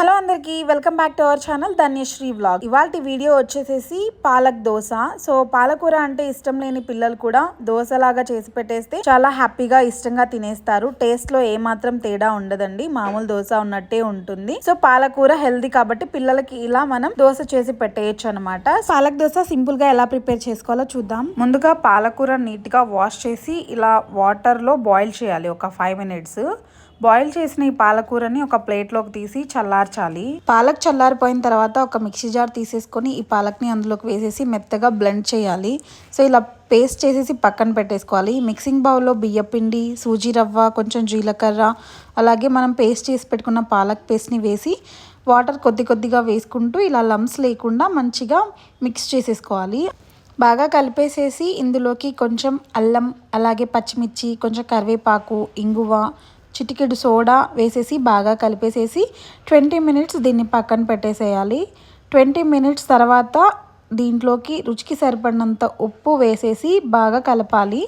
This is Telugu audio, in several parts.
హలో అందరికీ welcome back to our channel Dhanyasri vlog. ఇవాల్టి వీడియో వచ్చేసేసి పాలక్ దోశ. సో పాలకూర అంటే ఇష్టం లేని పిల్లలు కూడా దోశలాగా చేసి పెట్టేస్తే చాలా హ్యాపీగా ఇష్టంగా తినేస్తారు. టేస్ట్ లో ఏమాత్రం తేడా ఉండదండి, మామూలు దోశ ఉన్నట్టే ఉంటుంది. సో పాలకూర హెల్దీ కాబట్టి పిల్లలకి ఇలా మనం దోశ చేసి పెట్టేయచ్చు అనమాట. పాలక్ దోశ సింపుల్ గా ఎలా ప్రిపేర్ చేసుకోవాలో చూద్దాం. ముందుగా పాలకూర నీట్ గా వాష్ చేసి ఇలా వాటర్ లో బాయిల్ చేయాలి ఒక 5 minutes. బాయిల్ చేసిన ఈ పాలకూరని ఒక ప్లేట్లోకి తీసి చల్లార్చాలి. పాలక్ చల్లారిపోయిన తర్వాత ఒక మిక్సీ జార్ తీసేసుకొని ఈ పాలక్ని అందులోకి వేసేసి మెత్తగా బ్లెండ్ చేయాలి. సో ఇలా పేస్ట్ చేసేసి పక్కన పెట్టేసుకోవాలి. మిక్సింగ్ బౌల్లో బియ్యపిండి, సూజీ రవ్వ, కొంచెం జీలకర్ర, అలాగే మనం పేస్ట్ చేసి పెట్టుకున్న పాలక్ పేస్ట్ని వేసి వాటర్ కొద్ది కొద్దిగా వేసుకుంటూ ఇలా లమ్స్ లేకుండా మంచిగా మిక్స్ చేసేసుకోవాలి. బాగా కలిపేసేసి ఇందులోకి కొంచెం అల్లం, అలాగే పచ్చిమిర్చి, కొంచెం కరివేపాకు, ఇంగువ, చిటికెడు సోడా వేసేసి బాగా కలిపేసేసి 20 minutes దీన్ని పక్కన పెట్టేసేయాలి. 20 minutes తర్వాత దీంట్లోకి రుచికి సరిపడినంత ఉప్పు వేసేసి బాగా కలపాలి.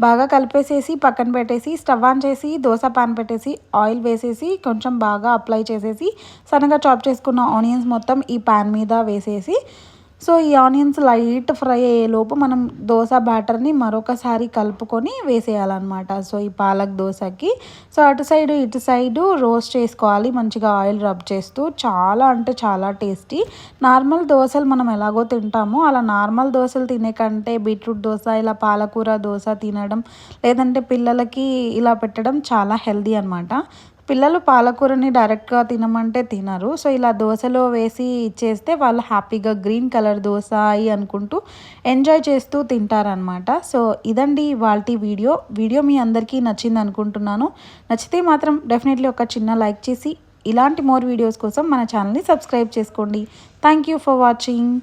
బాగా కలిపేసేసి పక్కన పెట్టేసి స్టవ్ ఆన్ చేసి దోశ పాన్ పెట్టేసి ఆయిల్ వేసేసి కొంచెం బాగా అప్లై చేసేసి సన్నగా చాప్ చేసుకున్న ఆనియన్స్ మొత్తం ఈ పాన్ మీద వేసేసి సో ఈ ఆనియన్స్ లైట్ ఫ్రై అయ్యేలోపు మనం దోశ బ్యాటర్ని మరొకసారి కలుపుకొని వేసేయాలన్నమాట. సో ఈ పాలక్ దోశకి సో అటు సైడు ఇటు సైడు రోస్ట్ చేసుకోవాలి మంచిగా ఆయిల్ రబ్ చేస్తూ. చాలా అంటే చాలా టేస్టీ. నార్మల్ దోశలు మనం ఎలాగో తింటామో అలా నార్మల్ దోశలు తినే కంటే బీట్రూట్ దోశ, ఇలా పాలకూర దోశ తినడం, లేదంటే పిల్లలకి ఇలా పెట్టడం చాలా హెల్దీ అనమాట. పిల్లలు పాలకూరని డైరెక్ట్గా తినమంటే తినరు. సో ఇలా దోశలో వేసి ఇచ్చేస్తే వాళ్ళు హ్యాపీగా గ్రీన్ కలర్ దోశ అయి అనుకుంటూ ఎంజాయ్ చేస్తూ తింటారనమాట. సో ఇదండి ఇవాల్టి వీడియో మీ అందరికీ నచ్చింది అనుకుంటున్నాను. నచ్చితే మాత్రం డెఫినెట్లీ ఒక చిన్న లైక్ చేసి ఇలాంటి మోర్ వీడియోస్ కోసం మన ఛానల్ని సబ్స్క్రైబ్ చేసుకోండి. Thank you for watching.